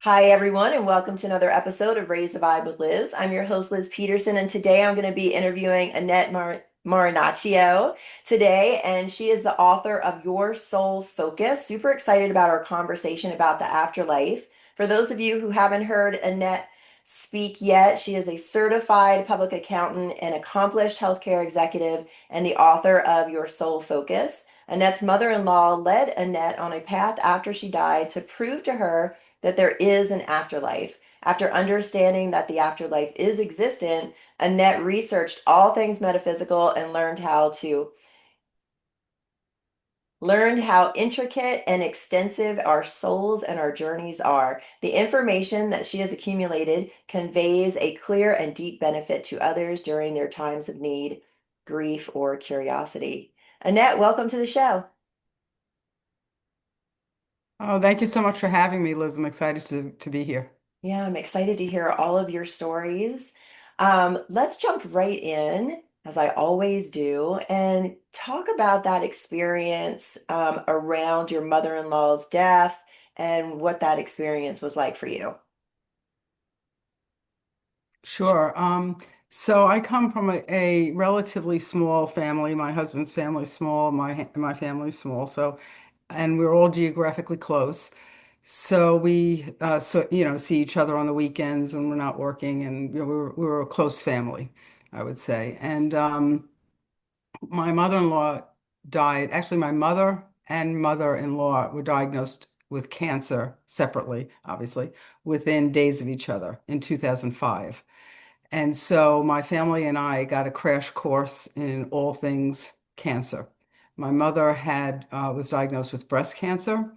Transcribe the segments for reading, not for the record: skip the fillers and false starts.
Hi, everyone, and welcome to another episode of Raise the Vibe with Liz. I'm your host, Liz Peterson, and today I'm going to be interviewing Marinaccio today, and she is the author of Your Soul Focus. Super excited about our conversation about the afterlife. For those of you who haven't heard Annette speak yet, she is a certified public accountant, an accomplished healthcare executive, and the author of Your Soul Focus. Annette's mother-in-law led Annette on a path after she died to prove to her that there is an afterlife. After understanding that the afterlife is existent, Annette researched all things metaphysical and learned how intricate and extensive our souls and our journeys are. The information that she has accumulated conveys a clear and deep benefit to others during their times of need, grief, or curiosity. Annette, welcome to the show. Oh, thank you so much for having me, Liz. I'm excited to be here. Yeah, I'm excited to hear all of your stories. Let's jump right in, as I always do, and talk about that experience around your mother-in-law's death and what that experience was like for you. Sure. So I come from a relatively small family. My husband's family's small, my family's small. So, and we're all geographically close. So we see each other on the weekends when we're not working, and we were a close family, I would say. And my mother-in-law died. Actually, my mother and mother-in-law were diagnosed with cancer separately, obviously, within days of each other in 2005. And so my family and I got a crash course in all things cancer. My mother had was diagnosed with breast cancer,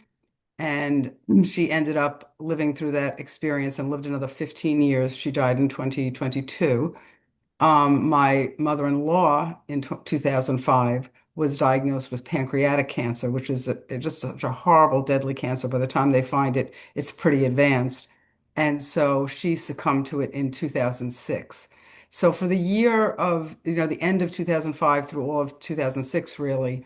and she ended up living through that experience and lived another 15 years. She died in 2022. My mother-in-law in 2005 was diagnosed with pancreatic cancer, which is just such a horrible, deadly cancer. By the time they find it, it's pretty advanced. And so she succumbed to it in 2006. So for the year of, the end of 2005 through all of 2006, really,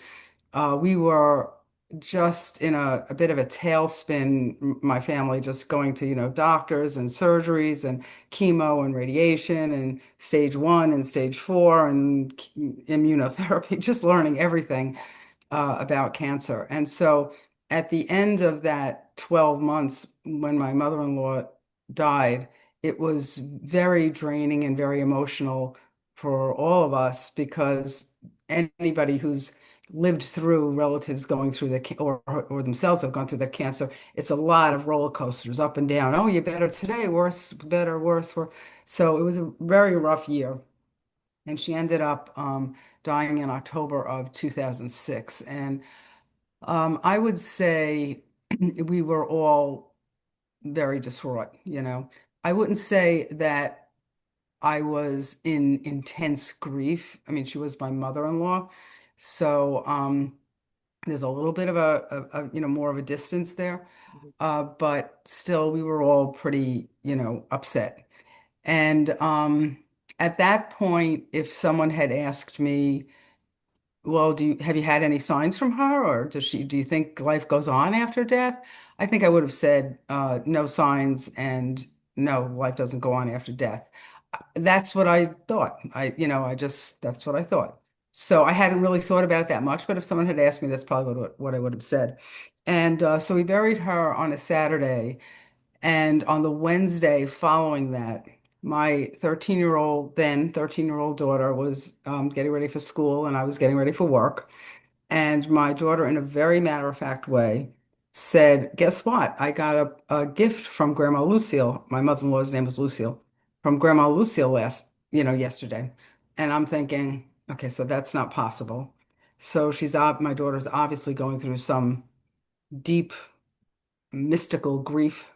we were just in a bit of a tailspin, my family just going to, doctors and surgeries and chemo and radiation and stage one and stage four and immunotherapy, just learning everything about cancer. And so at the end of that 12 months, when my mother-in-law died, it was very draining and very emotional for all of us because anybody who's lived through relatives going through or themselves have gone through that cancer, it's a lot of roller coasters up and down. Oh, you're better today, worse, better, worse, worse. So it was a very rough year. And she ended up dying in October of 2006. And I would say we were all very distraught. I wouldn't say that I was in intense grief. I mean, she was my mother-in-law. So there's a little bit of more of a distance there. But still, we were all pretty, upset. And at that point, if someone had asked me, well, have you had any signs from her, or do you think life goes on after death? I think I would have said no signs and no, life doesn't go on after death. That's what I thought. That's what I thought. So I hadn't really thought about it that much, but if someone had asked me, that's probably what I would have said. And so we buried her on a Saturday. And on the Wednesday following that, my 13-year-old daughter was getting ready for school, and I was getting ready for work. And my daughter, in a very matter-of-fact way, said, "Guess what? I got a gift from Grandma Lucille. My mother-in-law's name was Lucille, from Grandma Lucille yesterday." And I'm thinking, okay, so that's not possible. So my daughter's obviously going through some deep mystical grief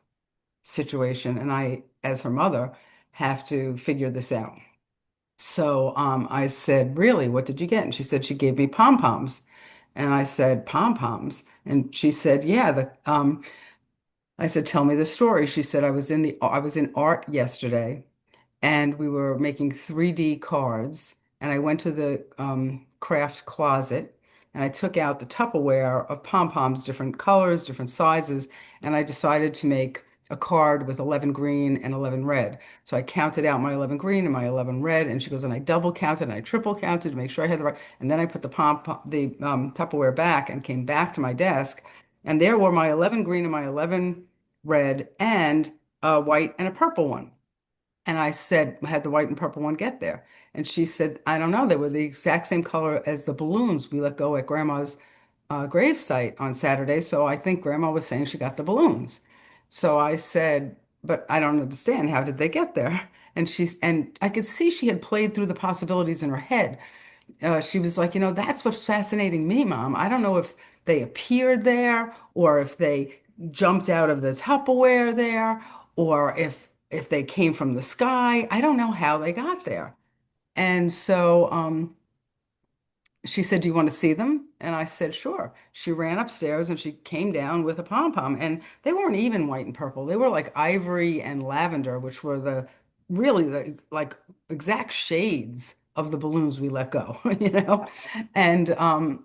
situation, and I, as her mother, have to figure this out. So I said, "Really? What did you get?" And she said she gave me pom-poms. And I said, "Pom-poms?" And she said, "Yeah." I said, "Tell me the story." She said, I was in art yesterday, and we were making 3D cards. And I went to the craft closet, and I took out the Tupperware of pom-poms, different colors, different sizes, and I decided to make a card with 11 green and 11 red. So I counted out my 11 green and my 11 red, and she goes, and I double counted and I triple counted to make sure I had the right. And then I put the Tupperware back and came back to my desk, and there were my 11 green and my 11 red and a white and a purple one. And I said, had the white and purple one get there? And she said, I don't know. They were the exact same color as the balloons we let go at Grandma's grave site on Saturday. So I think Grandma was saying she got the balloons. So I said, but I don't understand. How did they get there? And I could see she had played through the possibilities in her head. She was like, that's what's fascinating me, Mom. I don't know if they appeared there or if they jumped out of the Tupperware there or if they came from the sky. I don't know how they got there. And so she said, "Do you want to see them?" And I said, "Sure." She ran upstairs and she came down with a pom-pom. And they weren't even white and purple. They were like ivory and lavender, which were the really the like exact shades of the balloons we let go, you know? And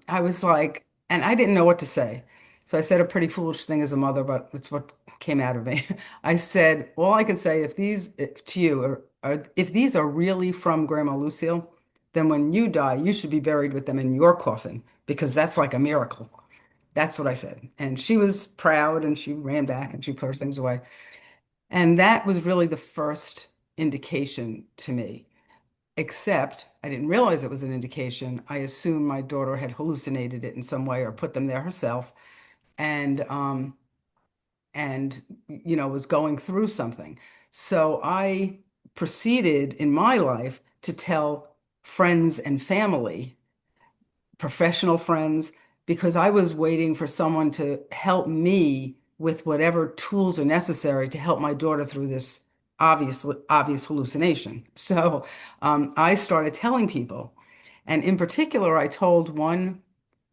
I was like, and I didn't know what to say. So I said a pretty foolish thing as a mother, but it's what came out of me. I said, all I can say if to you are if these are really from Grandma Lucille, then when you die, you should be buried with them in your coffin because that's like a miracle. That's what I said. And she was proud and she ran back and she put her things away. And that was really the first indication to me, except I didn't realize it was an indication. I assumed my daughter had hallucinated it in some way or put them there herself and was going through something. So I proceeded in my life to tell friends and family, professional friends, because I was waiting for someone to help me with whatever tools are necessary to help my daughter through this obvious hallucination. So I started telling people. And in particular, I told one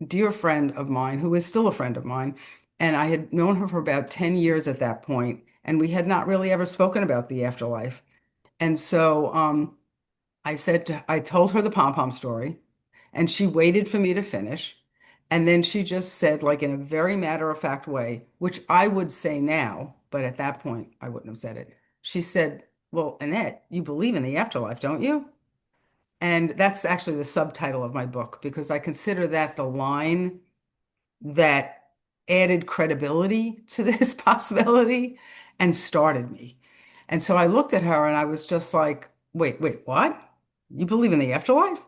dear friend of mine who is still a friend of mine. And I had known her for about 10 years at that point, and we had not really ever spoken about the afterlife. And so I told her the pom pom story, and she waited for me to finish. And then she just said, like in a very matter of fact way, which I would say now, but at that point I wouldn't have said it. She said, "Well, Annette, you believe in the afterlife, don't you?" And that's actually the subtitle of my book because I consider that the line that added credibility to this possibility and started me. And so I looked at her and I was just like, wait, what? You believe in the afterlife?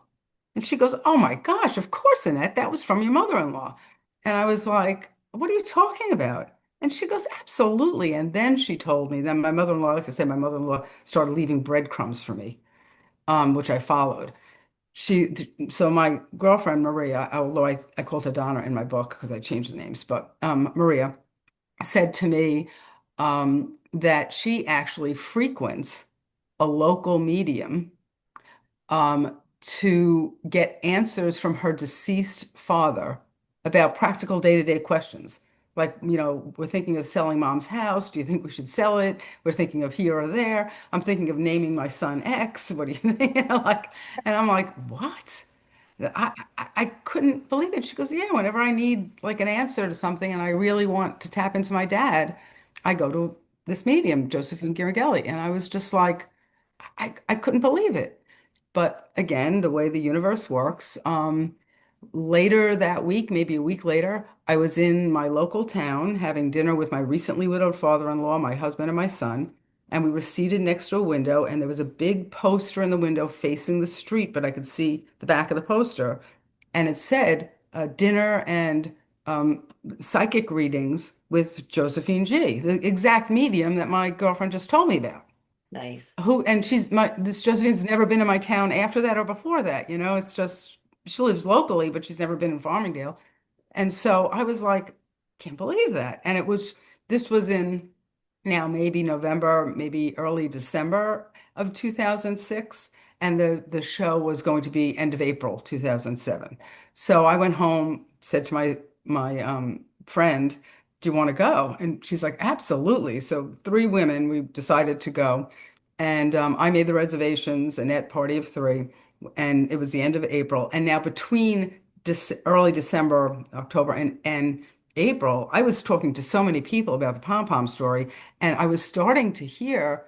And she goes, "Oh my gosh, of course, Annette. That was from your mother-in-law." And I was like, "What are you talking about?" And she goes, "Absolutely." And then she told me, then my mother-in-law, like I said, my mother-in-law started leaving breadcrumbs for me, which I followed. So my girlfriend Maria, although I called her Donna in my book because I changed the names, but Maria said to me that she actually frequents a local medium to get answers from her deceased father about practical day-to-day questions. Like, we're thinking of selling mom's house. Do you think we should sell it? We're thinking of here or there. I'm thinking of naming my son X. What do you think? And I'm like, what? I couldn't believe it. She goes, yeah, whenever I need like an answer to something and I really want to tap into my dad, I go to this medium, Josephine Girighelli. And I was just like, I couldn't believe it. But again, the way the universe works, later that week, maybe a week later, I was in my local town having dinner with my recently widowed father-in-law, my husband, and my son. And we were seated next to a window, and there was a big poster in the window facing the street, but I could see the back of the poster. And it said, dinner and psychic readings with Josephine G, the exact medium that my girlfriend just told me about. Nice. And this Josephine's never been in my town after that or before that, it's just she lives locally, but she's never been in Farmingdale. And so I was like, can't believe that. And this was in now maybe November, maybe early December of 2006. And the show was going to be end of April 2007. So I went home, said to my friend, "Do you want to go?" And she's like, "Absolutely." So three women, we decided to go. And I made the reservations, Annette party of three, and it was the end of April. And now between early December, October, and April, I was talking to so many people about the pom pom story, and I was starting to hear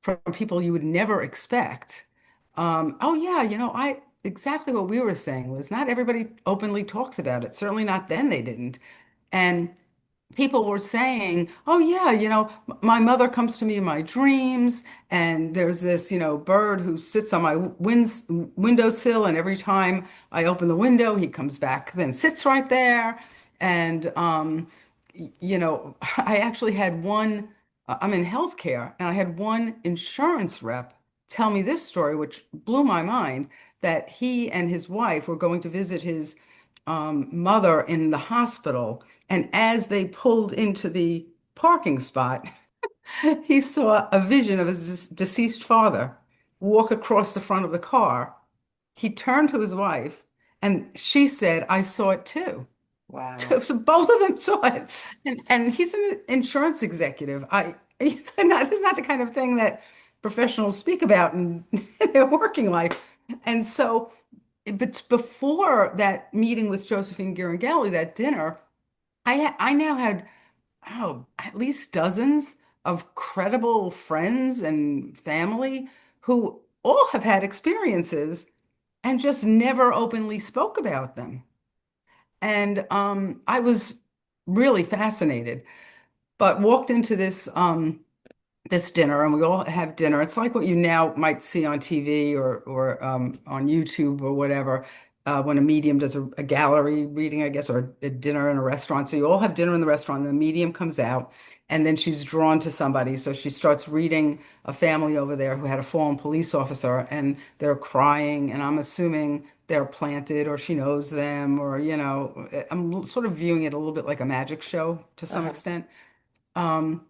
from people you would never expect. Oh yeah, I exactly what we were saying was not everybody openly talks about it. Certainly not then they didn't. And people were saying, "Oh yeah, my mother comes to me in my dreams, and there's this, bird who sits on my windowsill, and every time I open the window, he comes back, then sits right there." And I actually had one. I'm in healthcare, and I had one insurance rep tell me this story, which blew my mind, that he and his wife were going to visit his mother in the hospital. And as they pulled into the parking spot, he saw a vision of his deceased father walk across the front of the car. He turned to his wife, and she said, I saw it too. Wow. So both of them saw it. And he's an insurance executive. That is not the kind of thing that professionals speak about in their working life. And so, but before that meeting with Josephine Girangelli, that dinner, I now had, oh, at least dozens of credible friends and family who all have had experiences and just never openly spoke about them. And I was really fascinated, but walked into this dinner, and we all have dinner. It's like what you now might see on TV or on YouTube or whatever, when a medium does a gallery reading, I guess, or a dinner in a restaurant. So you all have dinner in the restaurant, and the medium comes out, and then she's drawn to somebody. So she starts reading a family over there who had a fallen police officer, and they're crying, and I'm assuming they're planted or she knows them, or I'm sort of viewing it a little bit like a magic show to some Uh-huh. extent. Um,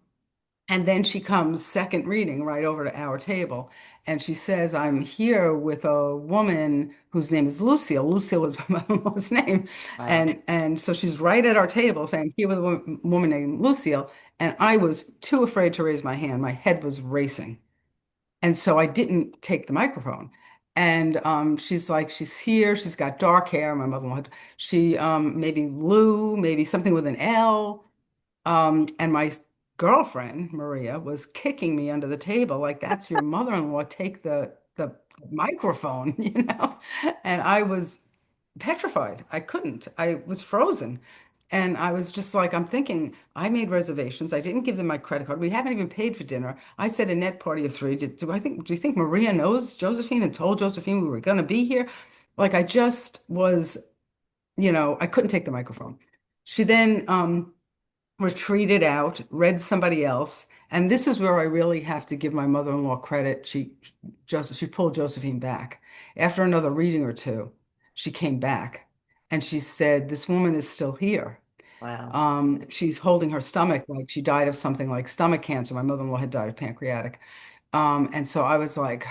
and then she comes second reading right over to our table. And she says, I'm here with a woman whose name is Lucille. Lucille was my mother-in-law's name. Wow. And so she's right at our table saying, here with a woman named Lucille. And I was too afraid to raise my hand. My head was racing. And so I didn't take the microphone. And she's like, she's here. She's got dark hair. My mother-in-law had, she maybe Lou, maybe something with an L. And my girlfriend, Maria, was kicking me under the table, like, that's your mother-in-law, take the microphone, And I was petrified. I couldn't. I was frozen. And I was just like, I'm thinking, I made reservations. I didn't give them my credit card. We haven't even paid for dinner. I said a net party of three. Do you think Maria knows Josephine and told Josephine we were going to be here? Like, I just was, I couldn't take the microphone. She then retreated out, read somebody else. And this is where I really have to give my mother-in-law credit. She pulled Josephine back. After another reading or two, she came back and she said, this woman is still here. Wow. She's holding her stomach like she died of something like stomach cancer. My mother-in-law had died of pancreatic. And so I was like,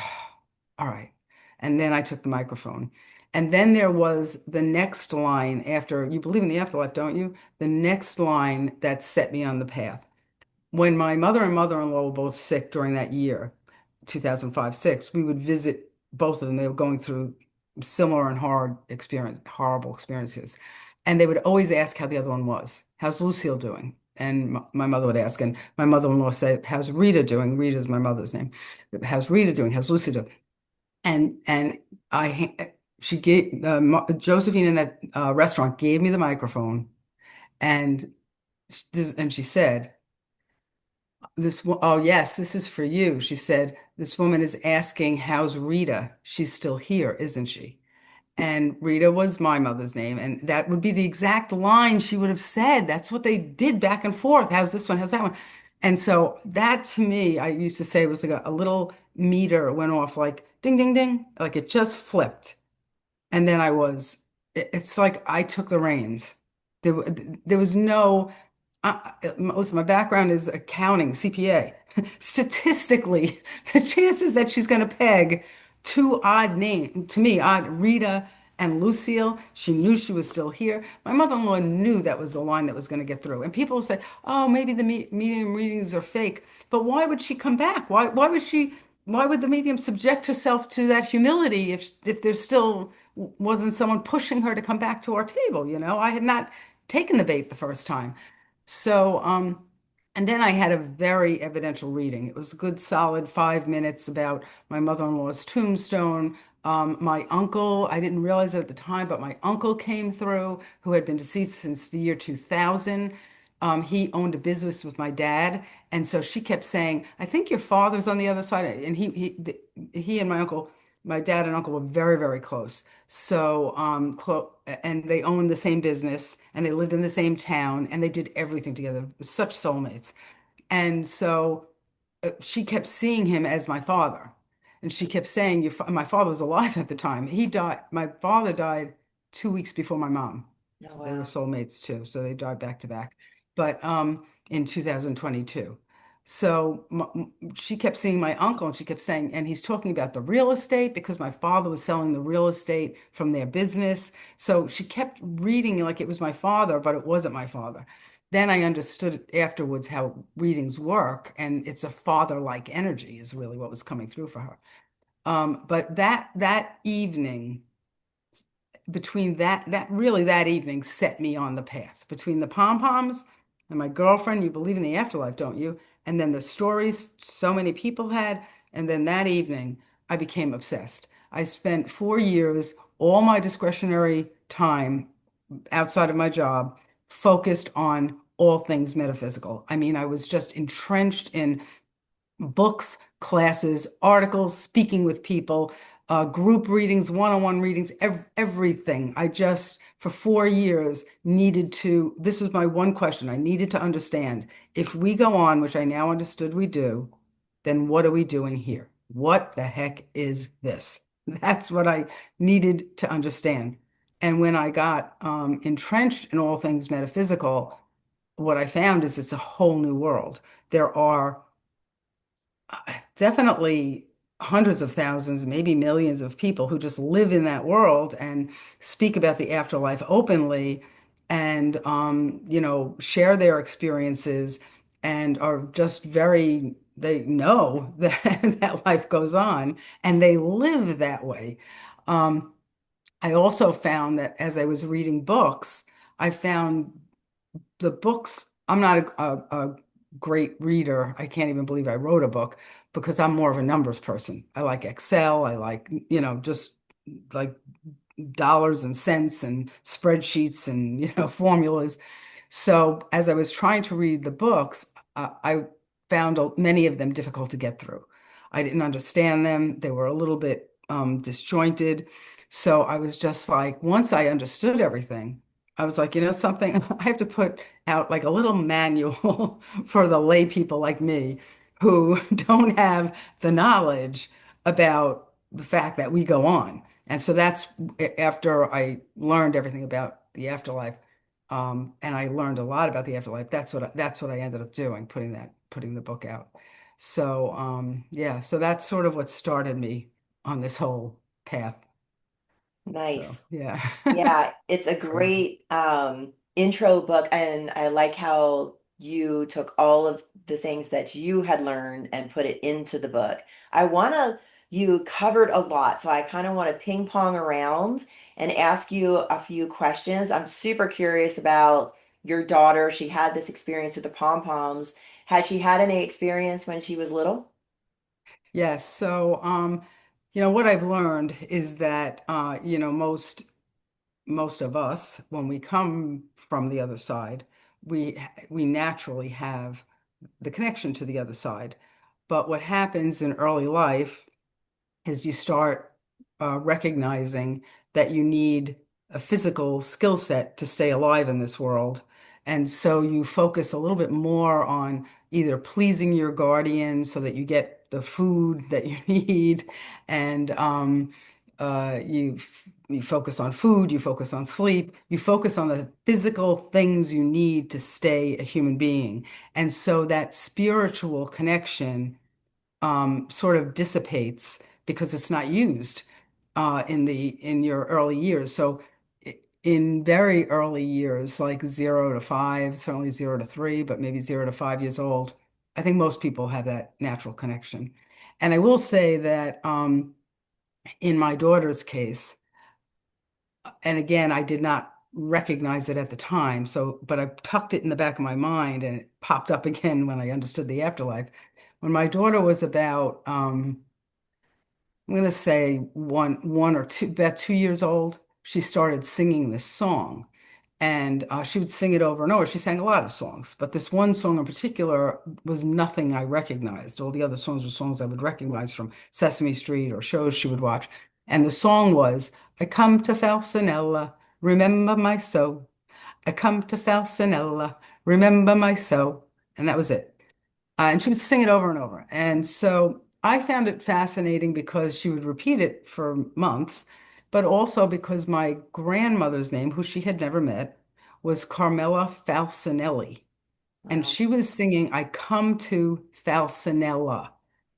all right. And then I took the microphone. And then there was the next line after, you believe in the afterlife, don't you? The next line that set me on the path. When my mother and mother-in-law were both sick during that year, 2005-06, we would visit both of them. They were going through similar and horrible experiences. And they would always ask how the other one was. How's Lucille doing? And my mother would ask, and my mother-in-law said, how's Rita doing? Rita is my mother's name. How's Rita doing? How's Lucy doing? And she gave Josephine in that restaurant gave me the microphone, and she said, oh yes, this is for you. She said, this woman is asking, how's Rita? She's still here, isn't she? And Rita was my mother's name, and that would be the exact line she would have said. That's what they did back and forth. How's this one? How's that one? And so that to me, I used to say was like a little meter went off like ding, ding, ding, like it just flipped. And then it's like I took the reins. There was no, listen, my background is accounting, CPA. Statistically, the chances that she's going to peg two odd names, to me, odd Rita and Lucille, she knew she was still here. My mother-in-law knew that was the line that was going to get through. And people say, oh, maybe the medium readings are fake. But why would she come back? Why would the medium subject herself to that humility if there still wasn't someone pushing her to come back to our table? I had not taken the bait the first time. So, and then I had a very evidential reading. It was a good solid 5 minutes about my mother-in-law's tombstone. My uncle, I didn't realize it at the time, but my uncle came through, who had been deceased since the year 2000. He owned a business with my dad, and so she kept saying, "I think your father's on the other side." And he and my uncle, my dad and uncle were very, very close. So, and they owned the same business and they lived in the same town and they did everything together. Such soulmates. And so she kept seeing him as my father. And she kept saying, my father was alive at the time. He died. My father died 2 weeks before my mom. Oh, So they were wow. soulmates too. So they died back to back. But in 2022. So she kept seeing my uncle and she kept saying, and he's talking about the real estate because my father was selling the real estate from their business. So she kept reading like it was my father, but it wasn't my father. Then I understood afterwards how readings work, and it's a father-like energy is really what was coming through for her. But that evening, between that really that evening set me on the path. Between the pom-poms and my girlfriend, you believe in the afterlife, don't you? And then the stories so many people had, and then that evening, I became obsessed. I spent 4 years, all my discretionary time outside of my job focused on all things metaphysical. I mean, I was just entrenched in books, classes, articles, speaking with people, group readings, one-on-one readings, everything. I just, for 4 years, needed to, this was my one question. I needed to understand if we go on, which I now understood we do, then what are we doing here? What the heck is this? That's what I needed to understand. And when I got entrenched in all things metaphysical, what I found is it's a whole new world. There are definitely hundreds of thousands, maybe millions of people who just live in that world and speak about the afterlife openly and share their experiences and are just very they know that that life goes on and they live that way. Um, I also found that as I was reading books, I found the books, I'm not a great reader. I can't even believe I wrote a book because I'm more of a numbers person. I like Excel. I like, just like dollars and cents and spreadsheets and, formulas. So as I was trying to read the books, I found many of them difficult to get through. I didn't understand them. They were a little bit disjointed. So I was just like, once I understood everything, I was like, you know something, I have to put out like a little manual for the lay people like me who don't have the knowledge about the fact that we go on. And so that's after I learned everything about the afterlife, and I learned a lot about the afterlife. That's what I ended up doing, putting the book out. So yeah, so that's sort of what started me on this whole path. So Nice. yeah, Yeah, it's a it's crazy. great intro book, and I like how you took all of the things that you had learned and put it into the book. You covered a lot, so I kind of want to ping pong around and ask you a few questions. I'm super curious about your daughter. She had this experience with the pom-poms. Had she had any experience when she was little? Yes. So what I've learned is that most of us, when we come from the other side, we naturally have the connection to the other side. But what happens in early life is you start recognizing that you need a physical skill set to stay alive in this world. And so you focus a little bit more on either pleasing your guardian so that you get the food that you need, and you focus on food, you focus on sleep, you focus on the physical things you need to stay a human being. And so that spiritual connection sort of dissipates because it's not used in your early years. So in very early years, like 0 to 5, certainly 0 to 3, but maybe 0 to 5 years old, I think most people have that natural connection. And I will say that in my daughter's case, and again, I did not. recognize it at the time. So, but I tucked it in the back of my mind and it popped up again when I understood the afterlife. When my daughter was about, I'm going to say one or two, about 2 years old, she started singing this song. And she would sing it over and over. She sang a lot of songs, but this one song in particular was nothing I recognized. All the other songs were songs I would recognize from Sesame Street or shows she would watch. And the song was, I come to Falsanella, remember my soul. I come to Falsanella, remember my soul. And that was it. And she would sing it over and over. And so I found it fascinating because she would repeat it for months, but also because my grandmother's name, who she had never met, was Carmela Falsanelli. And Wow. she was singing, I come to Falsanella.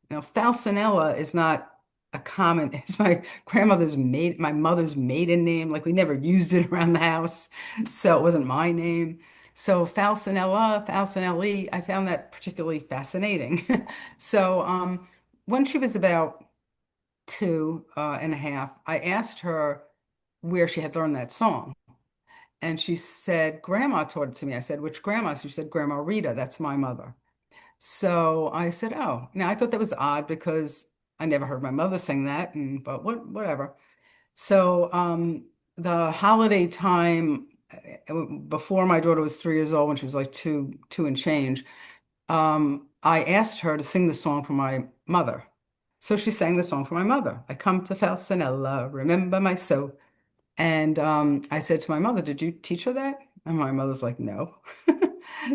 Now, Falsanella is not a common, it's my mother's maiden name. Like we never used it around the house. So it wasn't my name. So Falsanella, Falsanelli, I found that particularly fascinating. So when she was about two and a half, I asked her where she had learned that song. And she said, Grandma taught it to me. I said, which grandma? She said, Grandma Rita, that's my mother. So I said, oh, now I thought that was odd because I never heard my mother sing that, and but whatever. So the holiday time before my daughter was 3 years old, when she was like two and change, I asked her to sing the song for my mother. So she sang the song for my mother. I come to Falsanella, remember my so. And I said to my mother, did you teach her that? And my mother's like, no.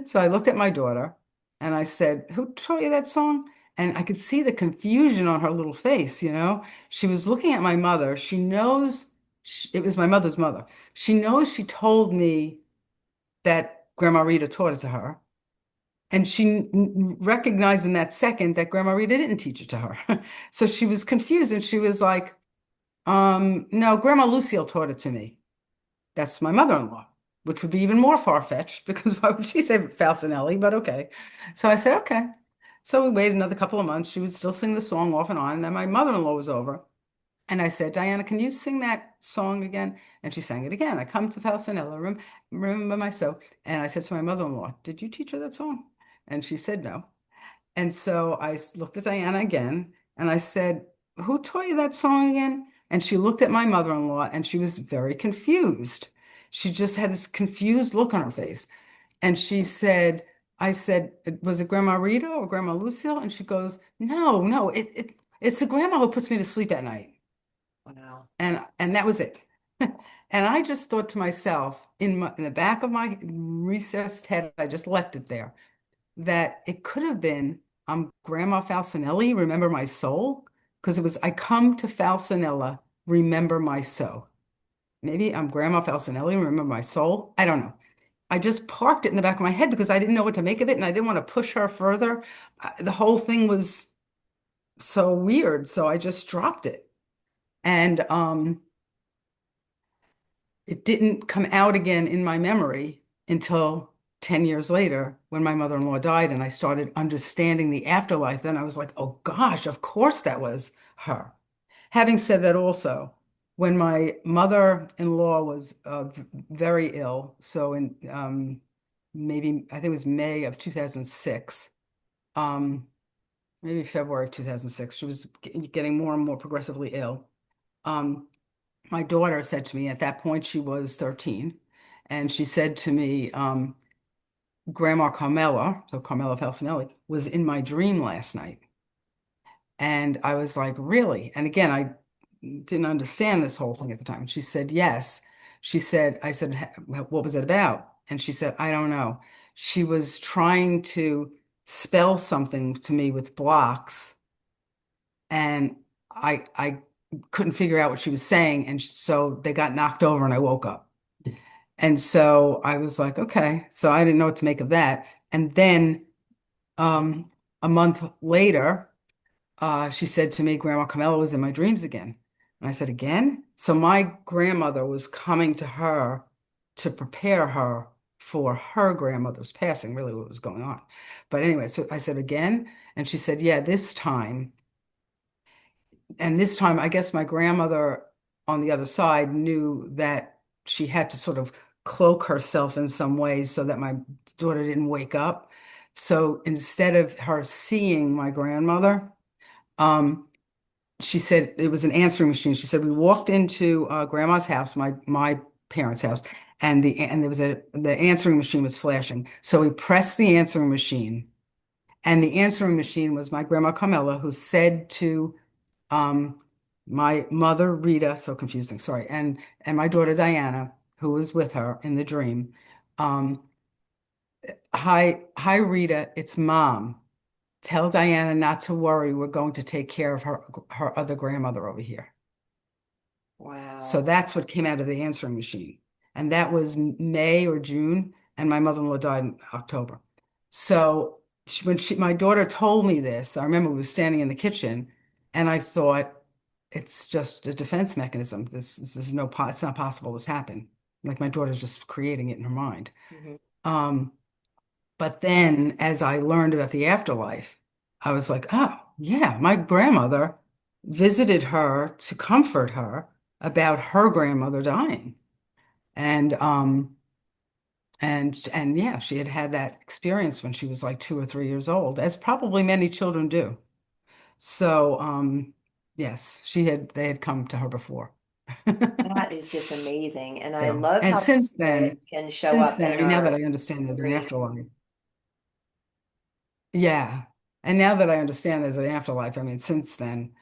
So I looked at my daughter and I said, who taught you that song? And I could see the confusion on her little face, you know? She was looking at my mother. She knows it was my mother's mother. She knows she told me that Grandma Rita taught it to her. And she recognized in that second that Grandma Rita didn't teach it to her. So she was confused and she was like, no, Grandma Lucille taught it to me. That's my mother-in-law, which would be even more far-fetched because why would she say Falsanelli? But okay. So I said, okay. So we waited another couple of months. She would still sing the song off and on. And then my mother-in-law was over. And I said, Diana, can you sing that song again? And she sang it again. I come to Falsanella, remember my so. And I said to my mother-in-law, did you teach her that song? And she said no. And so looked at Diana again and I said, who taught you that song again? And she looked at my mother-in-law and she was very confused. She just had this confused look on her face. And she said, I said, was it Grandma Rita or Grandma Lucille? And she goes, no, no, it's the grandma who puts me to sleep at night. Wow. And that was it. And I just thought to myself, in the back of my recessed head, I just left it there that it could have been Grandma Falsanelli, remember my soul? Because it was I come to Falsanella, remember my soul. Maybe I'm Grandma Falsanelli, remember my soul. I don't know. I just parked it in the back of my head because I didn't know what to make of it and I didn't want to push her further. The whole thing was so weird, so I just dropped it. And it didn't come out again in my memory until 10 years later when my mother-in-law died and I started understanding the afterlife. Then I was like, oh gosh, of course that was her. Having said that also, when my mother-in-law was very ill, so in maybe I think it was May of 2006, um, maybe February of 2006, she was getting more and more progressively ill. Um, my daughter said to me, at that point she was 13, and she said to me, Grandma Carmela, so Carmela Falsanelli, was in my dream last night. And I was like, really? And again, I didn't understand this whole thing at the time. And she said, yes. She said, I said, what was it about? And she said, I don't know. She was trying to spell something to me with blocks, and I couldn't figure out what she was saying. And so they got knocked over and I woke up. And so I was like, okay. So I didn't know what to make of that. And then um, a month later, she said to me, Grandma Camilla was in my dreams again. And I said, again? So my grandmother was coming to her to prepare her for her grandmother's passing, really what was going on. But anyway, so I said, again? And she said, yeah, this time. And this time, I guess my grandmother on the other side knew that she had to sort of cloak herself in some ways so that my daughter didn't wake up. So instead of her seeing my grandmother, um, she said it was an answering machine. She said we walked into grandma's house, my parents' house, and there was the answering machine was flashing. So we pressed the answering machine, and the answering machine was my grandma Carmela, who said to um, my mother Rita, so confusing, sorry, and my daughter Diana, who was with her in the dream, um, hi Rita, it's mom. Tell Diana not to worry. We're going to take care of her other grandmother over here. So Wow. that's what came out of the answering machine. And that was May or June, and my mother-in-law died in October. So my daughter told me this, I remember we were standing in the kitchen, and I thought, it's just a defense mechanism. This is it's not possible this happened. Like my daughter's just creating it in her mind. Mhm. Um, but then as I learned about the afterlife, I was like, oh, yeah, my grandmother visited her to comfort her about her grandmother dying. And and yeah, she had had that experience when she was like 2 or 3 years old, as probably many children do. So yes, they had come to her before. That is just amazing. And I So, love and how spirit can show up I in mean, now that our I understand there's an dreams. afterlife, yeah. And now that I understand there's an afterlife, I mean, since then,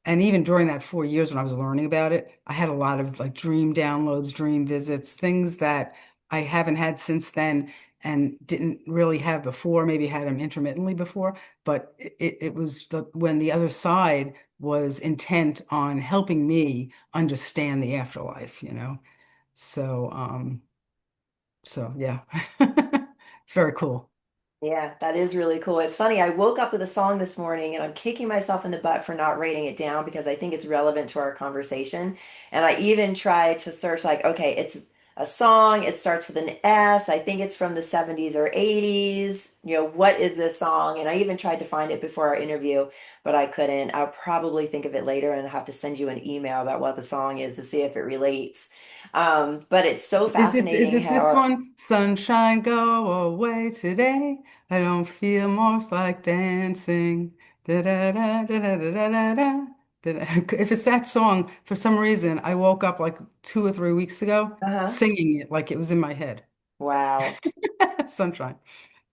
and even during that 4 years when I was learning about it, I had a lot of like dream downloads, dream visits, things that I haven't had since then and didn't really have before, maybe had them intermittently before, but it was when the other side was intent on helping me understand the afterlife, you know? So, so yeah, it's very cool. Yeah, that is really cool. It's funny. I woke up with a song this morning and I'm kicking myself in the butt for not writing it down because I think it's relevant to our conversation. And I even tried to search, like, okay, it's a song. It starts with an S. I think it's from the 70s or 80s. You know, what is this song? And I even tried to find it before our interview, but I couldn't. I'll probably think of it later and I'll have to send you an email about what the song is to see if it relates. But it's so Is fascinating it this how, one? Sunshine, go away today. I don't feel most like dancing. Da, da, da, da, da, da, da, da, da. If it's that song, for some reason, I woke up like 2 or 3 weeks ago uh-huh. singing it like it was in my head. Wow. Sunshine.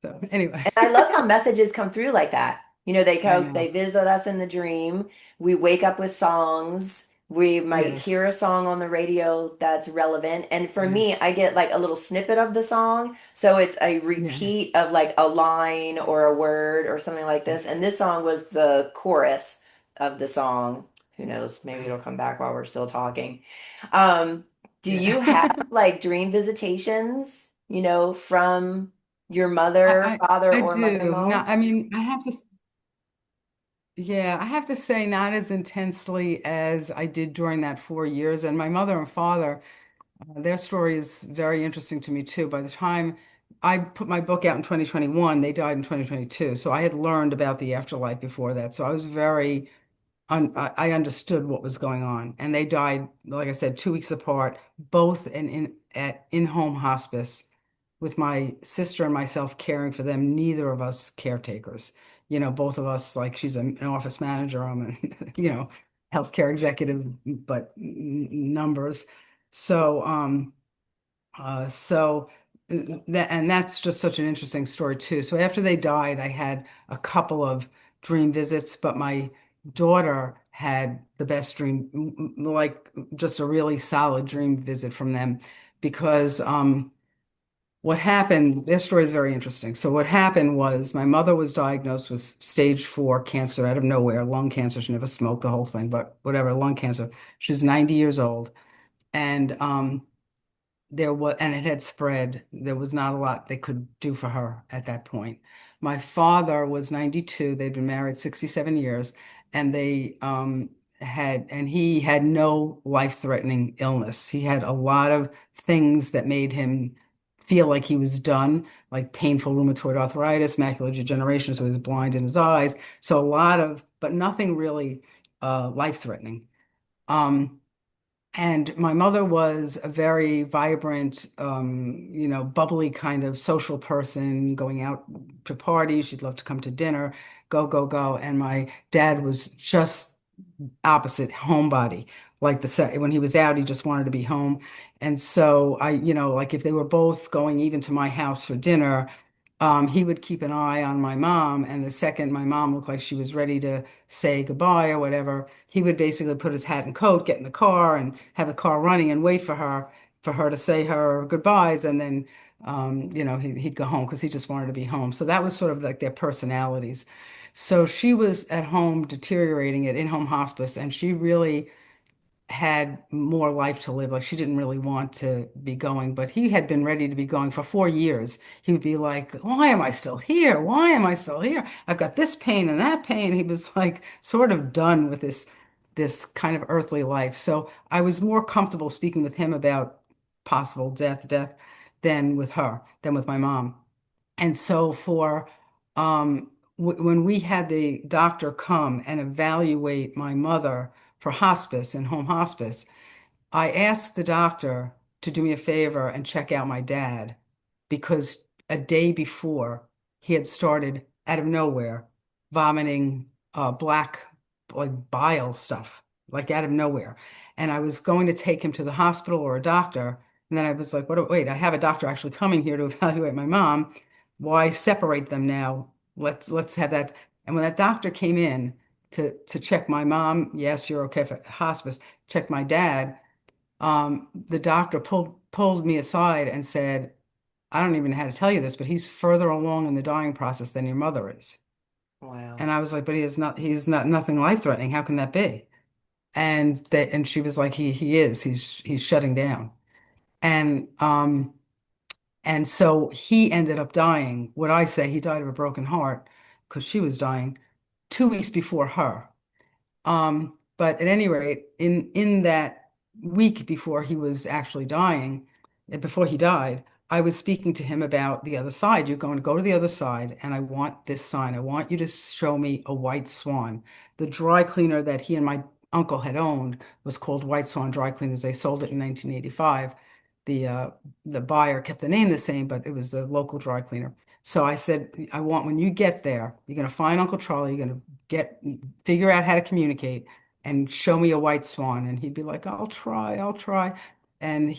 So anyway, And I love how messages come through like that. You know, I they know. visit us in the dream. We wake up with songs. We might hear Yes. a song on the radio that's relevant. And for Yeah. me, I get like a little snippet of the song. So it's a Yeah. repeat of like a line or a word or something like this. And this song was the chorus of the song. Who knows? Maybe it'll come back while we're still talking. Um, do you have Yeah. like dream visitations, you know, from your mother, father, I or do. mother-in-law? Not, I mean, yeah, I have to say, not as intensely as I did during that 4 years. And my mother and father, their story is very interesting to me too. By the time I put my book out in 2021, they died in 2022. So I had learned about the afterlife before that. So I was very, I understood what was going on. And they died, like I said, 2 weeks apart, both at in-home hospice with my sister and myself caring for them, neither of us caretakers. You know, both of us, like she's an office manager, I'm a, healthcare executive, but numbers. So, so and that's just such an interesting story too. So after they died, I had a couple of dream visits, but my daughter had the best dream, like just a really solid dream visit from them because what happened, their story is very interesting. So what happened was my mother was diagnosed with stage 4 cancer out of nowhere, lung cancer. She never smoked the whole thing, but whatever, lung cancer. She's 90 years old. And and it had spread. There was not a lot they could do for her at that point. My father was 92. They'd been married 67 years, and he had no life-threatening illness. He had a lot of things that made him feel like he was done, like painful rheumatoid arthritis, macular degeneration, so he was blind in his eyes. So a lot of, but nothing really life-threatening. Um, And my mother was a very vibrant, bubbly kind of social person, going out to parties. She'd love to come to dinner, go, go, go. And my dad was just opposite, homebody. Like when he was out, he just wanted to be home. And so like if they were both going even to my house for dinner, he would keep an eye on my mom. And the second my mom looked like she was ready to say goodbye or whatever, he would basically put his hat and coat, get in the car, and have the car running and wait for her to say her goodbyes. And then, he'd go home because he just wanted to be home. So that was sort of like their personalities. So she was at home deteriorating at in-home hospice, and she really had more life to live. Like she didn't really want to be going, but he had been ready to be going for 4 years. He would be like, "Why am I still here? Why am I still here? I've got this pain and that pain." He was like sort of done with this kind of earthly life. So I was more comfortable speaking with him about possible death, than with her, than with my mom. And so for when we had the doctor come and evaluate my mother for hospice and home hospice, I asked the doctor to do me a favor and check out my dad because a day before he had started out of nowhere vomiting black like bile stuff like out of nowhere. And I was going to take him to the hospital or a doctor. And then I was like, wait, I have a doctor actually coming here to evaluate my mom. Why separate them now? Let's have that. And when that doctor came in to check my mom, yes, you're okay for hospice. Check my dad. The doctor pulled me aside and said, "I don't even know how to tell you this, but he's further along in the dying process than your mother is." Wow. And I was like, "But he's not nothing life-threatening. How can that be?" And she was like, he is. He's shutting down." And and so he ended up dying. What I say, he died of a broken heart because she was dying 2 weeks before her. But at any rate, in that week before he was actually dying, before he died, I was speaking to him about the other side. You're going to go to the other side, and I want this sign. I want you to show me a white swan. The dry cleaner that he and my uncle had owned was called White Swan Dry Cleaners. They sold it in 1985. The uh, the buyer kept the name the same, but it was the local dry cleaner. So I said, I want when you get there, you're going to find Uncle Charlie. You're going to figure out how to communicate and show me a white swan. And he'd be like, I'll try. And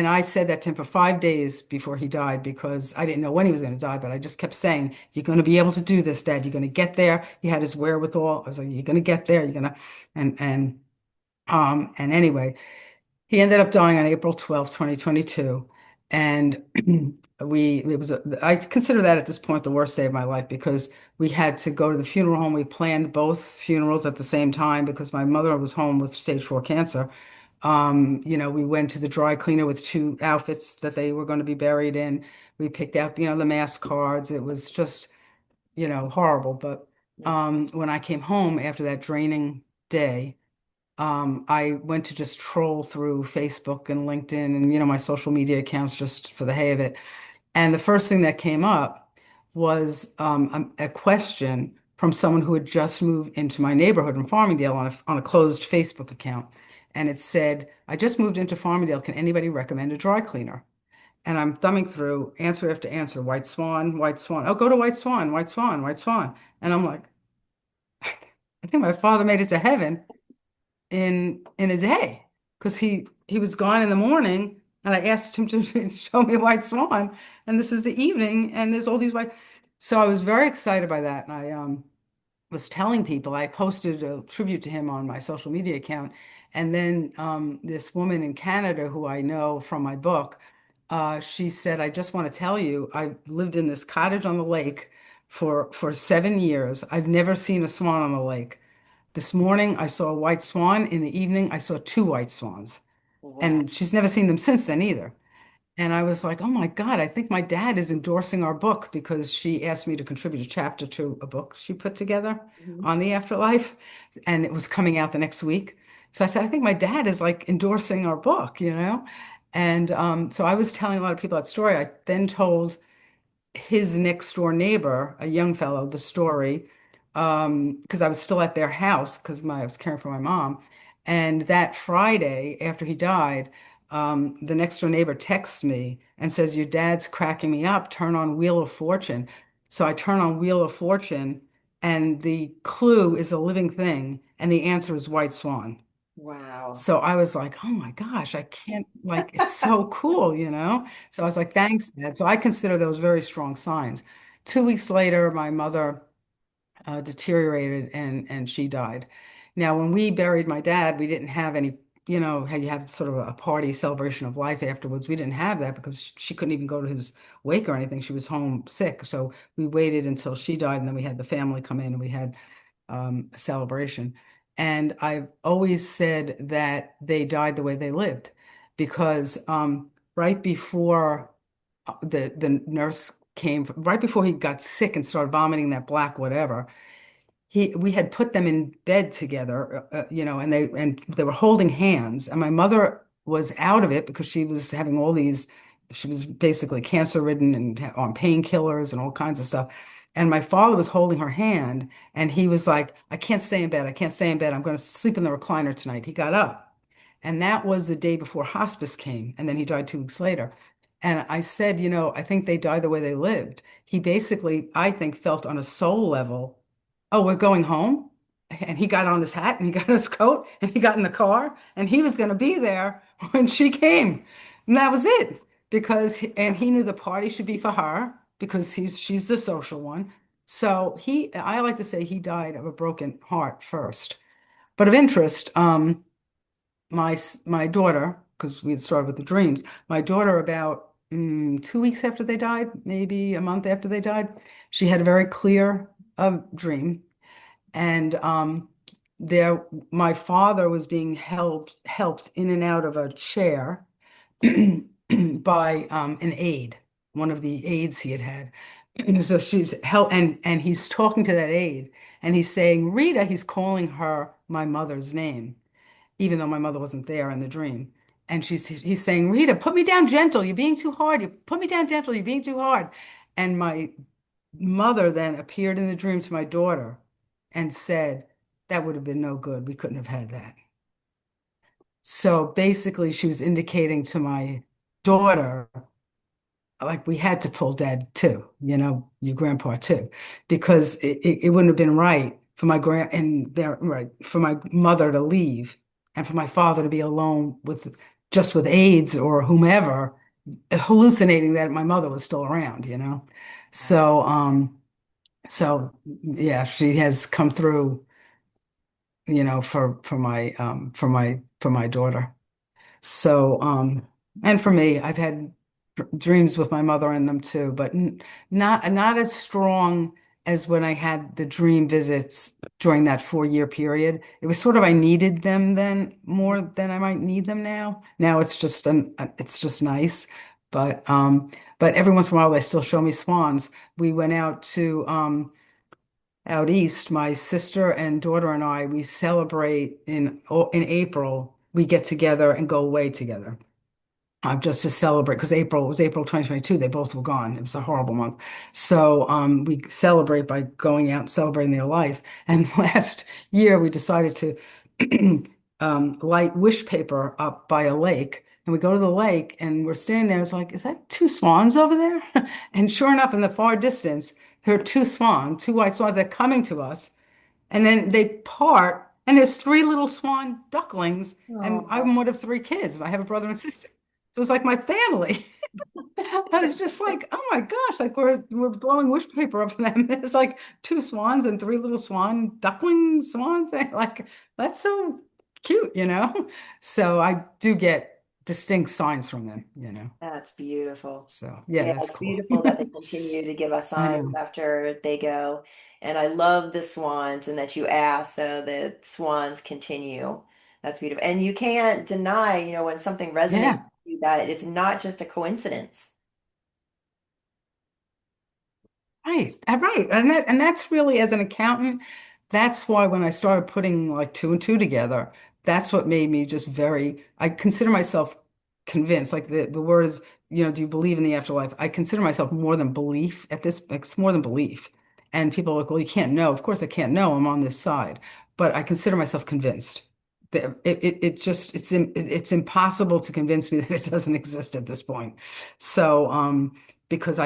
I said that to him for 5 days before he died because I didn't know when he was going to die, but I just kept saying, "You're going to be able to do this, Dad. You're going to get there." He had his wherewithal. I was like, "You're going to get there. You're going to," and anyway, he ended up dying on April 12th, 2022. And I consider that at this point the worst day of my life because we had to go to the funeral home. We planned both funerals at the same time because my mother was home with stage 4 cancer. We went to the dry cleaner with two outfits that they were going to be buried in. We picked out, the mass cards. It was just, horrible. But when I came home after that draining day, I went to just troll through Facebook and LinkedIn and, my social media accounts just for the hay of it. And the first thing that came up was a question from someone who had just moved into my neighborhood in Farmingdale on a closed Facebook account. And it said, "I just moved into Farmingdale. Can anybody recommend a dry cleaner?" And I'm thumbing through answer after answer, White Swan, White Swan. Oh, go to White Swan, White Swan, White Swan. And I'm like, I think my father made it to heaven in a day because he was gone in the morning and I asked him to show me a white swan and this is the evening and there's all these white. So I was very excited by that and I was telling people. I posted a tribute to him on my social media account. And then this woman in Canada who I know from my book, she said, "I just want to tell you, I've lived in this cottage on the lake for 7 years. I've never seen a swan on the lake. This morning I saw a white swan. In the evening I saw two white swans." Wow. And she's never seen them since then either. And I was like, "Oh my God, I think my dad is endorsing our book," because she asked me to contribute a chapter to a book she put together Mhm. on the afterlife. And it was coming out the next week. So I said, "I think my dad is like endorsing our book." And so I was telling a lot of people that story. I then told his next door neighbor, a young fellow, the story, because I was still at their house because I was caring for my mom. And that Friday, after he died, the next door neighbor texts me and says, "Your dad's cracking me up. Turn on Wheel of Fortune." So I turn on Wheel of Fortune, and the clue is a living thing, and the answer is white swan. Wow. So I was like, oh my gosh, I can't, like, it's so cool, you know? So I was like, thanks, Dad. So I consider those very strong signs. 2 weeks later, my mother deteriorated and she died. Now, when we buried my dad, we didn't have any, how you have sort of a party celebration of life afterwards. We didn't have that because she couldn't even go to his wake or anything. She was home sick. So we waited until she died, and then we had the family come in and we had a celebration. And I've always said that they died the way they lived because right before the nurse came, right before he got sick and started vomiting that black whatever, we had put them in bed together, and they were holding hands, and my mother was out of it because she was having all these, she was basically cancer ridden and on painkillers and all kinds of stuff. And my father was holding her hand, and he was like, "I can't stay in bed. I can't stay in bed. I'm going to sleep in the recliner tonight." He got up, and that was the day before hospice came, and then he died 2 weeks later. And I said, I think they died the way they lived. He basically, I think, felt on a soul level, "Oh, we're going home." And he got on his hat and he got his coat and he got in the car and he was going to be there when she came. And that was it. And he knew the party should be for her because she's the social one. So I like to say he died of a broken heart first. But of interest, my daughter, because we had started with the dreams, my daughter about 2 weeks after they died, maybe a month after they died, she had a very clear dream. And there my father was being helped in and out of a chair by an aide, one of the aides he had had. And so she's help and he's talking to that aide and he's saying, "Rita," he's calling her my mother's name, even though my mother wasn't there in the dream. And he's saying, "Rita, put me down gentle. You're being too hard. You put me down gentle. You're being too hard." And my mother then appeared in the dream to my daughter and said, "That would have been no good. We couldn't have had that." So basically, she was indicating to my daughter, like, we had to pull dad too, your grandpa too, because it wouldn't have been right for for my mother to leave and for my father to be alone with AIDS or whomever, hallucinating that my mother was still around. Yes. So, so yeah, she has come through, for my daughter. So, and for me, I've had dreams with my mother in them too, but n not as strong as when I had the dream visits during that 4 year period. It was sort of, I needed them then more than I might need them now. Now it's just nice, but every once in a while they still show me swans. We went out east, my sister and daughter and I, we celebrate in April. We get together and go away together, just to celebrate because April it was April 2022. They both were gone. It was a horrible month. So we celebrate by going out and celebrating their life. And last year we decided to light wish paper up by a lake. And we go to the lake and we're standing there. It's like, is that two swans over there? And sure enough, in the far distance, there are two white swans that are coming to us. And then they part, and there's three little swan ducklings, and Oh, I'm one of three kids. I have a brother and sister. It was like my family. I was just like, oh my gosh, like we're blowing wish paper up for them. It's like two swans and three little duckling swans. Like, that's so cute. So I do get distinct signs from them. that's beautiful. So yeah, Yeah, that's it's cool. beautiful that they continue to give us I signs know. after they go. And I love the swans and that you asked, so the swans continue. That's beautiful. And you can't deny, when something resonates Yeah. with you, that it's not just a coincidence. Right, right, and that's really, as an accountant, that's why when I started putting like two and two together, that's what made me just very. I consider myself convinced. Like the word is, do you believe in the afterlife? I consider myself more than belief at this. Like, it's more than belief, and people are like, well, you can't know. Of course, I can't know. I'm on this side, but I consider myself convinced. It's impossible to convince me that it doesn't exist at this point. So because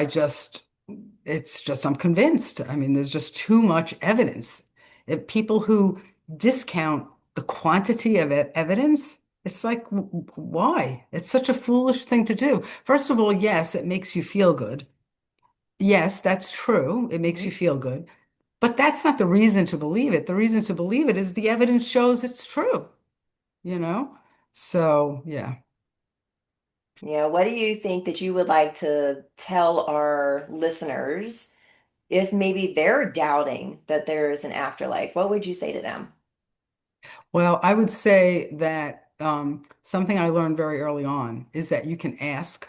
it's just I'm convinced. I mean, there's just too much evidence. If people who discount the quantity of evidence, it's like, why? It's such a foolish thing to do. First of all, yes, it makes you feel good. Yes, that's true. It makes Mhm. you feel good. But that's not the reason to believe it. The reason to believe it is the evidence shows it's true, you know? So, yeah. Yeah, what do you think that you would like to tell our listeners if maybe they're doubting that there is an afterlife? What would you say to them? Well, I would say that something I learned very early on is that you can ask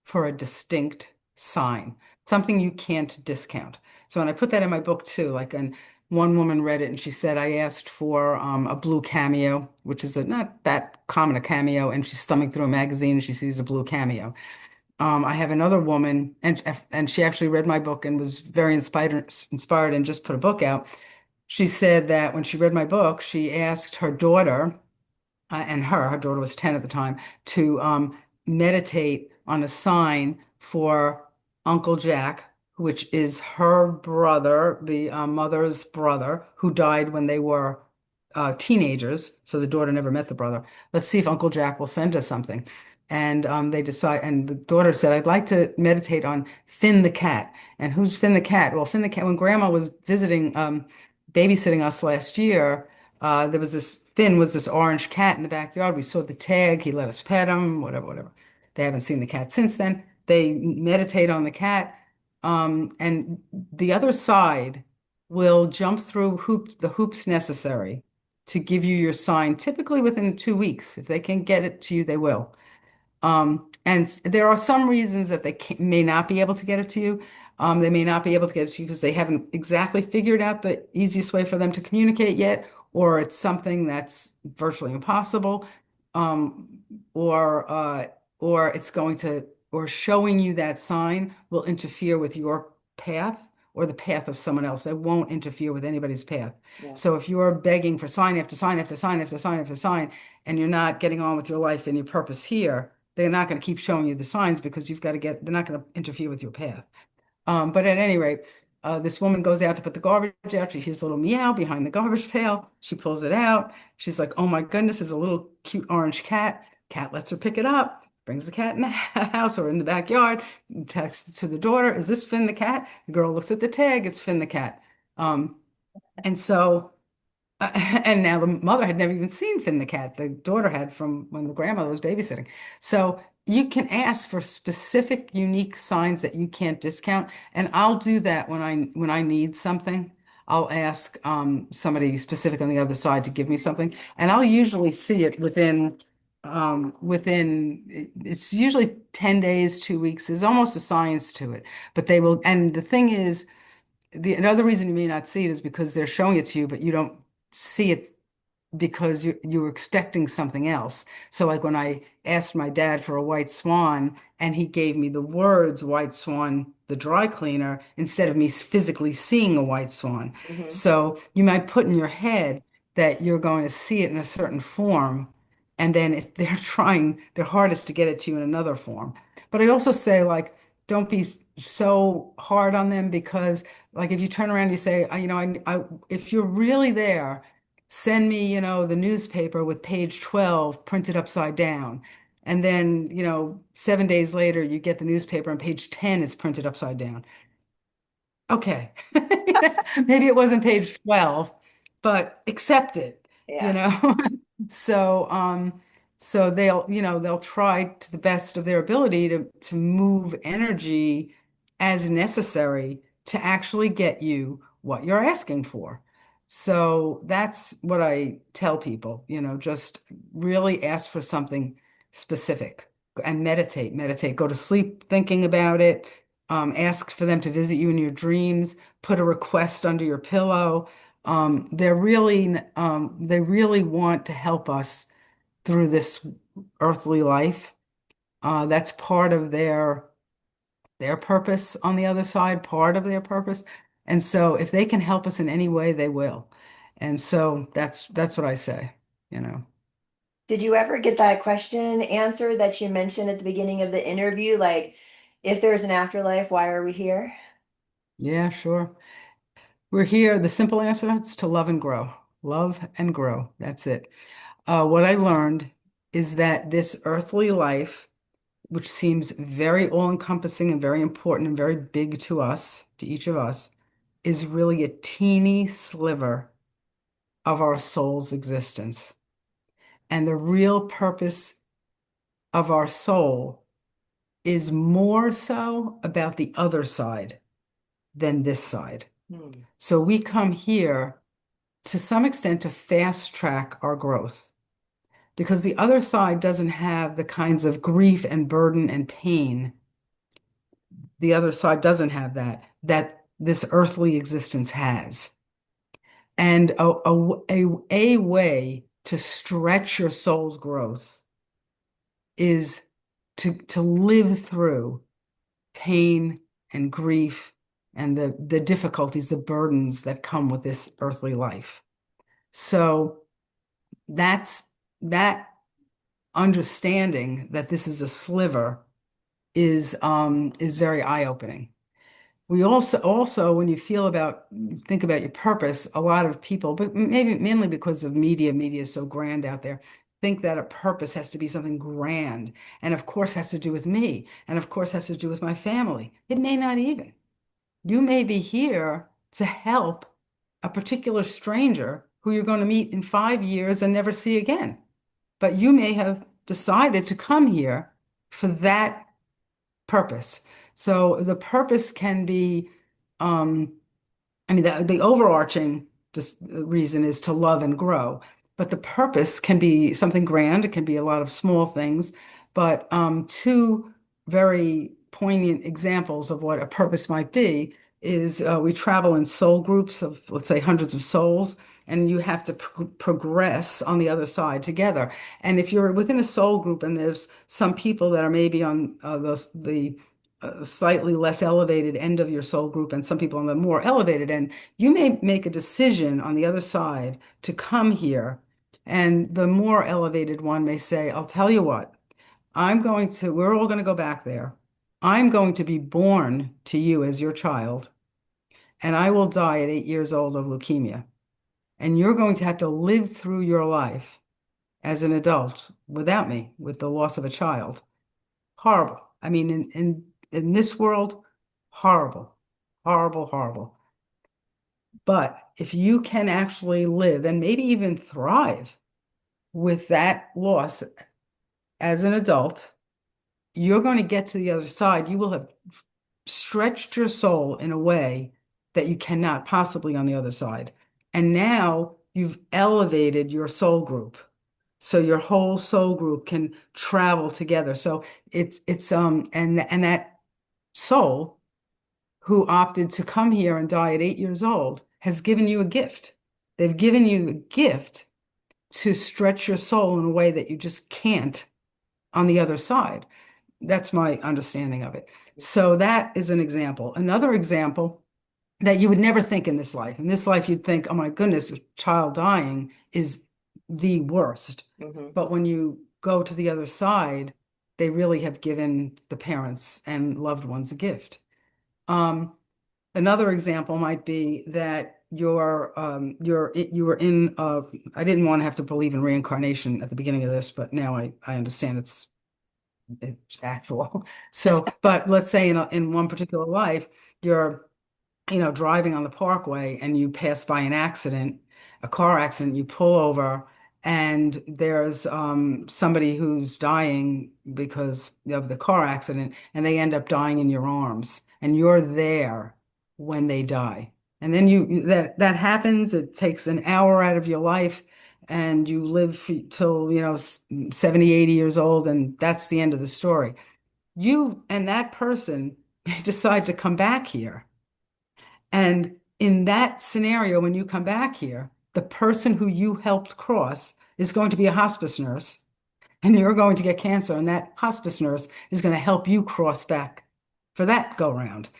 for a distinct sign, something you can't discount. So, and I put that in my book too. Like, and one woman read it and she said, I asked for a blue cameo, which is not that common a cameo, and she's thumbing through a magazine and she sees a blue cameo. I have another woman, and she actually read my book and was very inspired and just put a book out. She said that when she read my book, she asked her daughter and her daughter was 10 at the time, to meditate on a sign for Uncle Jack, which is her brother, the mother's brother, who died when they were teenagers. So the daughter never met the brother. Let's see if Uncle Jack will send us something. And they decide, and the daughter said, I'd like to meditate on Finn the cat. And who's Finn the cat? Well, Finn the cat, when Grandma was visiting, babysitting us last year, there was this Finn was this orange cat in the backyard. We saw the tag. He let us pet him, whatever, whatever. They haven't seen the cat since then. They meditate on the cat. And the other side will jump through the hoops necessary to give you your sign, typically within 2 weeks. If they can get it to you, they will. And there are some reasons that may not be able to get it to you. They may not be able to get it to you because they haven't exactly figured out the easiest way for them to communicate yet, or it's something that's virtually impossible, um, or uh, or it's going to, or showing you that sign will interfere with your path or the path of someone else. It won't interfere with anybody's path. Yeah. So if you're begging for sign after sign after sign after sign after sign, and you're not getting on with your life and your purpose here, they're not going to keep showing you the signs because they're not going to interfere with your path. But at any rate, this woman goes out to put the garbage out. She hears a little meow behind the garbage pail. She pulls it out. She's like, oh my goodness, there's a little cute orange cat. Cat lets her pick it up, brings the cat in the house or in the backyard, texts to the daughter, is this Finn the cat? The girl looks at the tag, it's Finn the cat. Um, and so and now the mother had never even seen Finn the cat. The daughter had from when the grandmother was babysitting. So you can ask for specific, unique signs that you can't discount. And I'll do that when I need something. I'll ask somebody specific on the other side to give me something. And I'll usually see it it's usually 10 days, 2 weeks. There's almost a science to it. But they will, and the thing is, another reason you may not see it is because they're showing it to you, but you don't see it because you were expecting something else. So like when I asked my dad for a white swan and he gave me the words white swan, the dry cleaner, instead of me physically seeing a white swan. Hmm. So you might put in your head that you're going to see it in a certain form. And then if they're trying their hardest to get it to you in another form. But I also say like, don't be so hard on them because like if you turn around and you say, if you're really there, send me, the newspaper with page 12 printed upside down. And then, 7 days later, you get the newspaper and page 10 is printed upside down. Okay. Maybe it wasn't page 12, but accept it, you Yeah. know? So, so they'll try to the best of their ability to move energy as necessary to actually get you what you're asking for. So that's what I tell people, just really ask for something specific and meditate, go to sleep thinking about it, ask for them to visit you in your dreams, put a request under your pillow. They really want to help us through this earthly life. That's part of their purpose on the other side, part of their purpose. And so if they can help us in any way, they will. And so that's what I say. you know. Did you ever get that question answered that you mentioned at the beginning of the interview? Like, if there's an afterlife, why are we here? Yeah, sure. We're here. The simple answer is to love and grow. Love and grow. That's it. What I learned is that this earthly life, which seems very all-encompassing and very important and very big to us, to each of us, is really a teeny sliver of our soul's existence. And the real purpose of our soul is more so about the other side than this side. Hmm. So we come here to some extent to fast track our growth because the other side doesn't have the kinds of grief and burden and pain. The other side doesn't have that this earthly existence has. And a way to stretch your soul's growth is to live through pain and grief and the difficulties, the burdens that come with this earthly life. So that's that understanding that this is a sliver is very eye-opening. We also when you think about your purpose, a lot of people, but maybe mainly because of media is so grand out there, think that a purpose has to be something grand, and of course has to do with me, and of course has to do with my family. It may not even. You may be here to help a particular stranger who you're going to meet in 5 years and never see again. But you may have decided to come here for that purpose. So the purpose can be, um, I mean, the overarching just reason is to love and grow, but the purpose can be something grand. It can be a lot of small things, but two very poignant examples of what a purpose might be is we travel in soul groups of, let's say, hundreds of souls, and you have to progress on the other side together. And if you're within a soul group and there's some people that are maybe on the slightly less elevated end of your soul group and some people on the more elevated end, you may make a decision on the other side to come here. And the more elevated one may say, I'll tell you what, we're all going to go back there. I'm going to be born to you as your child, and I will die at 8 years old of leukemia. And you're going to have to live through your life as an adult without me, with the loss of a child. Horrible. I mean, in this world, horrible, horrible, horrible. But if you can actually live and maybe even thrive with that loss as an adult, you're going to get to the other side. You will have stretched your soul in a way that you cannot possibly on the other side. And now you've elevated your soul group. So your whole soul group can travel together. So and that soul who opted to come here and die at 8 years old has given you a gift. They've given you a gift to stretch your soul in a way that you just can't on the other side. That's my understanding of it. So that is an example. Another example that you would never think in this life. In this life, you'd think, oh my goodness, a child dying is the worst. Hmm. But when you go to the other side, they really have given the parents and loved ones a gift. Um, Another example might be that you were in I didn't want to have to believe in reincarnation at the beginning of this, but now I understand it's actual. So, but let's say in one particular life, you're driving on the parkway and you pass by an accident, a car accident, you pull over and there's somebody who's dying because of the car accident and they end up dying in your arms and you're there when they die. And then that happens, it takes an hour out of your life and you live till 70, 80 years old and that's the end of the story. You and that person may decide to come back here and in that scenario, when you come back here, the person who you helped cross is going to be a hospice nurse, and you're going to get cancer, and that hospice nurse is going to help you cross back for that go round.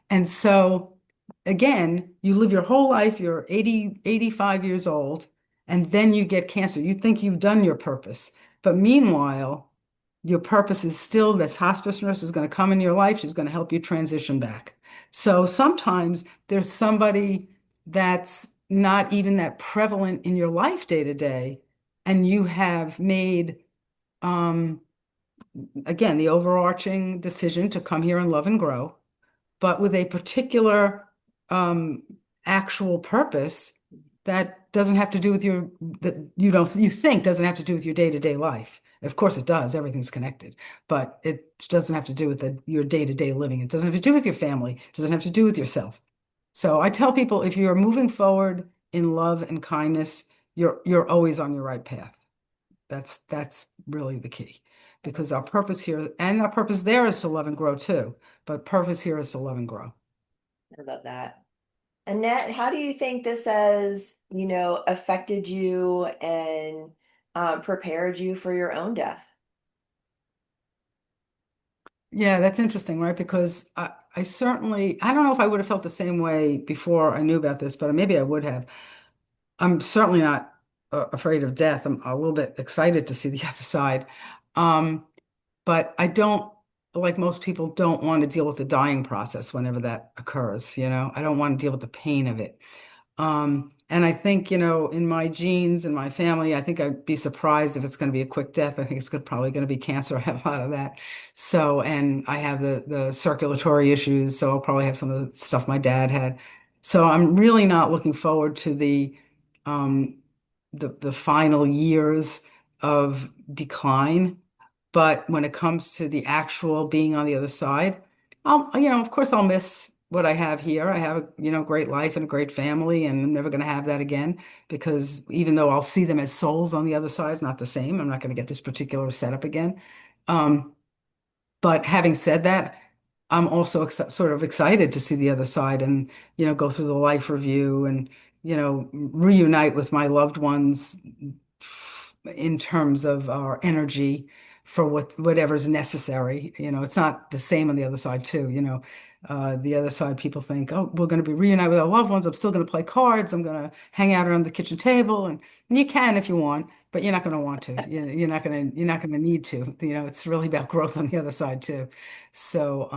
And so, again, you live your whole life, you're 80, 85 years old, and then you get cancer. You think you've done your purpose. But meanwhile, your purpose is still this hospice nurse is going to come in your life. She's going to help you transition back. So sometimes there's somebody that's not even that prevalent in your life day to day, and you have made, um, again, the overarching decision to come here and love and grow, but with a particular um, actual purpose that doesn't have to do with your that you think doesn't have to do with your day-to-day life. Of course it does. Everything's connected, but it doesn't have to do with your day-to-day living. It doesn't have to do with your family. It doesn't have to do with yourself. So I tell people if you're moving forward in love and kindness, you're always on your right path. That's really the key because our purpose here and our purpose there is to love and grow too, but purpose here is to love and grow. I love that. Annette, how do you think this has, affected you and prepared you for your own death? Yeah, that's interesting, right? Because I certainly, I don't know if I would have felt the same way before I knew about this, but maybe I would have. I'm certainly not afraid of death. I'm a little bit excited to see the other side. Um, but I don't, like most people, don't want to deal with the dying process whenever that occurs, you know? I don't want to deal with the pain of it. And I think, in my genes and my family, I think I'd be surprised if it's going to be a quick death. I think it's probably going to be cancer. I have a lot of that. So, and I have the circulatory issues, so I'll probably have some of the stuff my dad had. So I'm really not looking forward to um the final years of decline. But when it comes to the actual being on the other side, of course I'll miss what I have here. I have a, great life and a great family, and I'm never going to have that again because even though I'll see them as souls on the other side, it's not the same. I'm not going to get this particular setup again. Um, but having said that, I'm also sort of excited to see the other side and, go through the life review and, reunite with my loved ones in terms of our energy for whatever's necessary. It's not the same on the other side too. The other side, people think, oh, we're going to be reunited with our loved ones. I'm still going to play cards. I'm going to hang out around the kitchen table, and you can if you want, but you're not going to want to. You're not going to need to. It's really about growth on the other side too. So,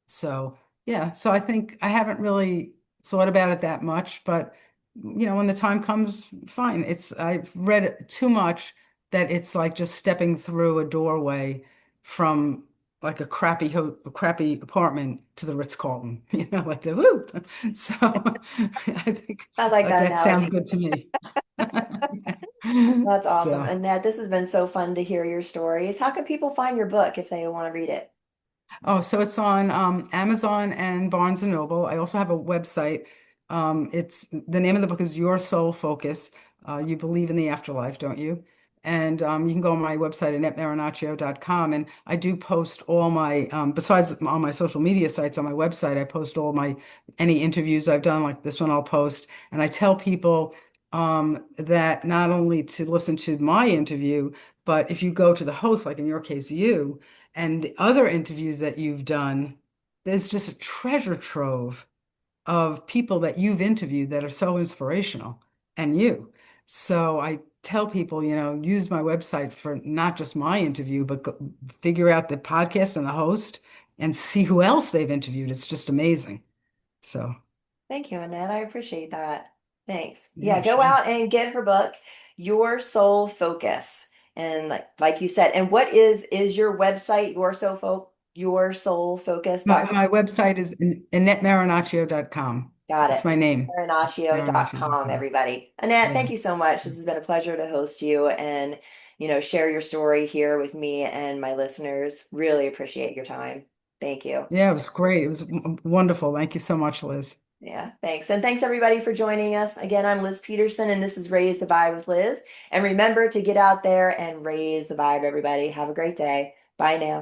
so yeah, so I think I haven't really thought about it that much, but when the time comes, fine. I've read it too much that it's like just stepping through a doorway from like a crappy apartment to the Ritz-Carlton, like the woo. So I think I like like that that sounds analogy. good to me. That's awesome. So. Annette, this has been so fun to hear your stories. How can people find your book if they want to read it? Oh, so it's on Amazon and Barnes and Noble. I also have a website. It's the name of the book is Your Soul Focus. You believe in the afterlife, don't you? And you can go on my website, AnnetteMarinaccio.com. And I do post all my, besides on my social media sites on my website, I post any interviews I've done, like this one I'll post. And I tell people that not only to listen to my interview, but if you go to the host, like in your case, and the other interviews that you've done, there's just a treasure trove of people that you've interviewed that are so inspirational and you. So I tell people, use my website for not just my interview, but figure out the podcast and the host and see who else they've interviewed. It's just amazing. So, Thank you, Annette. I appreciate that. Thanks. Yeah, yeah, go sure. out and get her book, Your Soul Focus. And like you said, and what is your website, My, yoursoulfocus.com? my website is AnnetteMarinaccio.com. Got It's it. my name, Marinaccio.com, Marinaccio.com. everybody. Annette, thank Yeah. you so much. This has been a pleasure to host you and, share your story here with me and my listeners. Really appreciate your time. Thank you. Yeah, it was great. It was wonderful. Thank you so much, Liz. Yeah, thanks. And thanks everybody for joining us. Again, I'm Liz Peterson and this is Raise the Vibe with Liz. And remember to get out there and raise the vibe, everybody. Have a great day. Bye now.